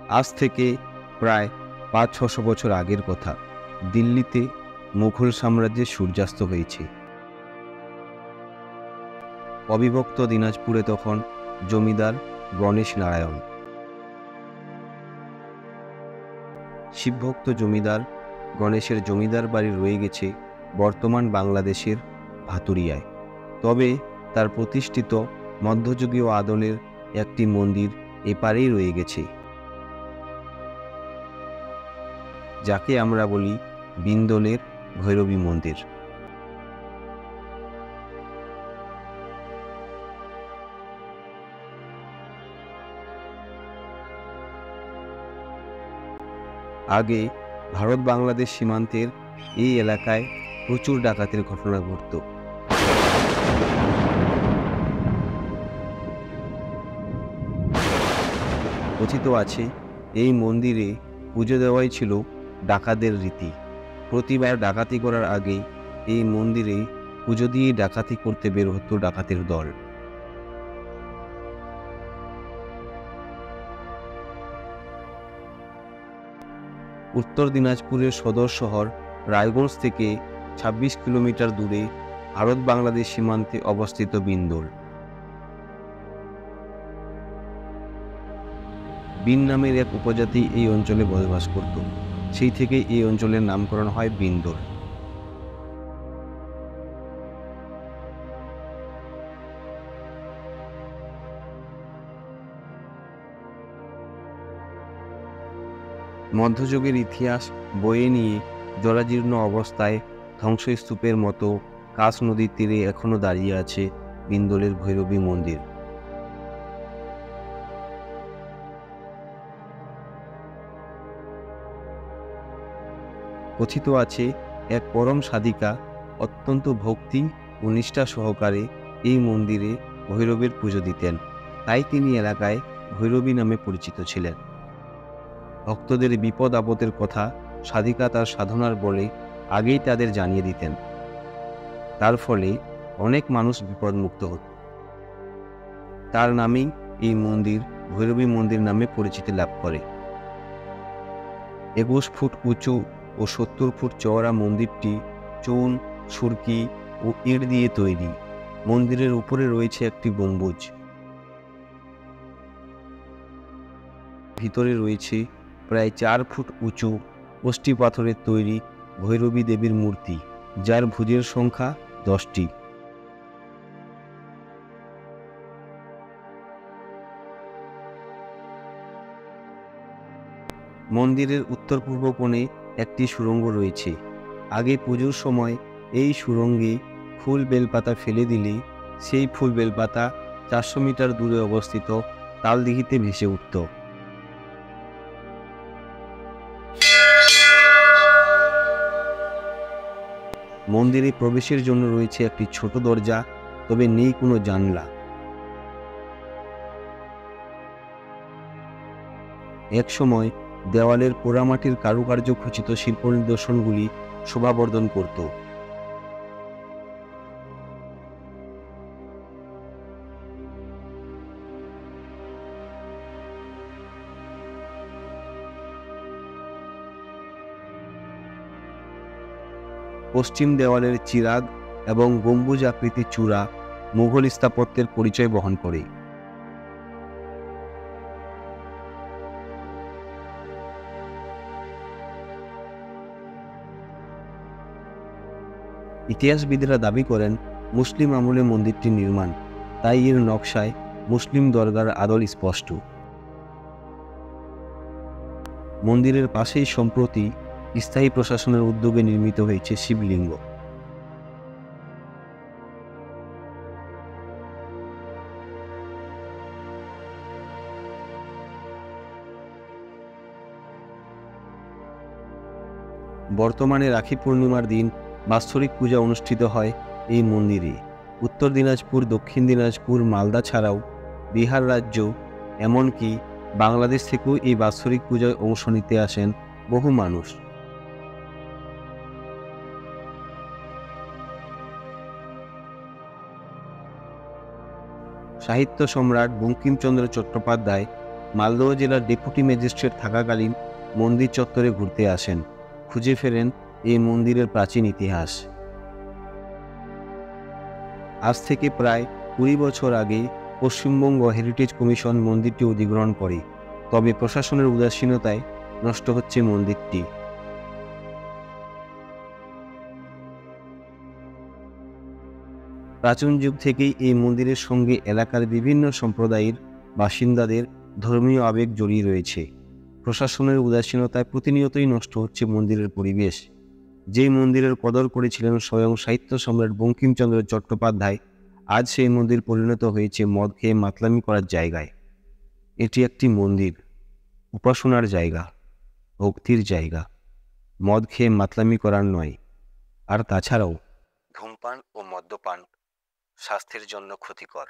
আজ থেকে প্রায় ৫০০-৬০০ বছর আগের কথা। দিল্লিতে মুঘল সাম্রাজ্যের সূর্যাস্ত হয়েছে। অবিভক্ত দিনাজপুরে তখন জমিদার গণেশ নারায়ণ। শিবভক্ত জমিদার গণেশের জমিদার বাড়ি রয়ে গেছে বর্তমান বাংলাদেশের ভাতুরিয়ায়। তবে তার প্রতিষ্ঠিত মধ্যযুগীয় আদলের একটি মন্দির এপারেই রয়ে গেছে, যাকে আমরা বলি বিন্দলের ভৈরবী মন্দির। আগে ভারত বাংলাদেশ সীমান্তের এই এলাকায় প্রচুর ডাকাতির ঘটনা ঘটত। কথিত আছে এই মন্দিরে পুজো দেওয়াই ছিল ডাকাতদের রীতি। প্রতিবার ডাকাতি করার আগে এই মন্দিরে পুজো দিয়ে ডাকাতি করতে বের হতো ডাকাতের দল। উত্তর দিনাজপুরের সদর শহর রায়গঞ্জ থেকে ২৬ কিলোমিটার দূরে ভারত বাংলাদেশ সীমান্তে অবস্থিত বিন্দল। বিন নামের এক উপজাতি এই অঞ্চলে বসবাস করত। সেই থেকে এই অঞ্চলের নামকরণ হয় বিন্দল। মধ্যযুগের ইতিহাস বয়ে নিয়ে জরাজীর্ণ অবস্থায় ধ্বংসস্তূপের মতো কাঁচ নদীর তীরে এখনো দাঁড়িয়ে আছে বিন্দলের ভৈরবী মন্দির। কথিত আছে এক পরম সাধিকা অত্যন্ত ভক্তি ও নিষ্ঠা সহকারে এই মন্দিরে ভৈরবের পুজো দিতেন, তাই তিনি এলাকায় ভৈরবী নামে পরিচিত ছিলেন। ভক্তদের বিপদ আপদের কথা সাধিকা তার সাধনার বলে আগেই তাদের জানিয়ে দিতেন। তার ফলে অনেক মানুষ বিপদমুক্ত হত। তার নামেই এই মন্দির ভৈরবী মন্দির নামে পরিচিতি লাভ করে। ২১ ফুট উঁচু ও ৭০ ফুট চওড়া মন্দিরটি চুন, সুরকি ও ইট দিয়ে তৈরি। মন্দিরের উপরে রয়েছে একটি গম্বুজ। ভিতরে রয়েছে প্রায় ৪ ফুট উঁচু অষ্টি পাথরের তৈরি ভৈরবী দেবীর মূর্তি, যার ভুজের সংখ্যা ১০টি। মন্দিরের উত্তর পূর্ব কোণে একটি সুড়ঙ্গ রয়েছে। আগে পুজোর সময় এই সুড়ঙ্গে ফুল বেলপাতা ফেলে দিলে সেই ফুল বেলপাতা ৪০০ মিটার দূরে অবস্থিত তালদিঘিতে ভেসে উঠত। মন্দিরে প্রবেশের জন্য রয়েছে একটি ছোট দরজা, তবে নেই কোনো জানলা। এক সময় দেওয়ালের পোড়ামাটির কারুকার্য খচিত শিল্প নিদর্শনগুলি শোভাবর্ধন করত। পশ্চিম দেওয়ালের চিরাগ এবং গম্বুজ আকৃতির চূড়া মুঘল স্থাপত্যের পরিচয় বহন করে। ইতিহাসবিদরা দাবি করেন মুসলিম আমলে মন্দিরটি নির্মাণ, তাই এর নকশায় মুসলিম দরগার আদল স্পষ্ট। মন্দিরের পাশেই সম্প্রতি স্থায়ী প্রশাসনের উদ্যোগে নির্মিত হয়েছে শিবলিঙ্গ। বর্তমানে রাখি পূর্ণিমার দিন বাৎসরিক পূজা অনুষ্ঠিত হয় এই মন্দিরে। উত্তর দিনাজপুর, দক্ষিণ দিনাজপুর, মালদা ছাড়াও বিহার রাজ্য, এমনকি বাংলাদেশ থেকেও এই বাৎসরিক পূজায় অংশ নিতে আসেন বহু মানুষ। সাহিত্য সম্রাট বঙ্কিমচন্দ্র চট্টোপাধ্যায় মালদহ জেলার ডেপুটি ম্যাজিস্ট্রেট থাকাকালীন মন্দির চত্বরে ঘুরতে আসেন, খুঁজে ফেরেন এই মন্দিরের প্রাচীন ইতিহাস। আজ থেকে প্রায় 20 বছর আগে পশ্চিমবঙ্গ হেরিটেজ কমিশন মন্দিরটি অধিগ্রহণ করে, তবে প্রশাসনের উদাসীনতায় নষ্ট হচ্ছে মন্দিরটি। প্রাচীন যুগ থেকেই এই মন্দিরের সঙ্গে এলাকার বিভিন্ন সম্প্রদায়ের বাসিন্দাদের ধর্মীয় আবেগ জড়িয়ে রয়েছে। প্রশাসনের উদাসীনতায় প্রতিনিয়তই নষ্ট হচ্ছে মন্দিরের পরিবেশ। যেই মন্দিরের কদর করেছিলেন স্বয়ং সাহিত্য সম্রাট বঙ্কিমচন্দ্র চট্টোপাধ্যায়, আজ সেই মন্দির পরিণত হয়েছে মদ খেয়ে মাতলামি করার জায়গায়। এটি একটি মন্দির, উপাসনার জায়গা, ভক্তির জায়গা, মদ খেয়ে মাতলামি করার নয়। আর তাছাড়াও ধূমপান ও মদ্যপান স্বাস্থ্যের জন্য ক্ষতিকর।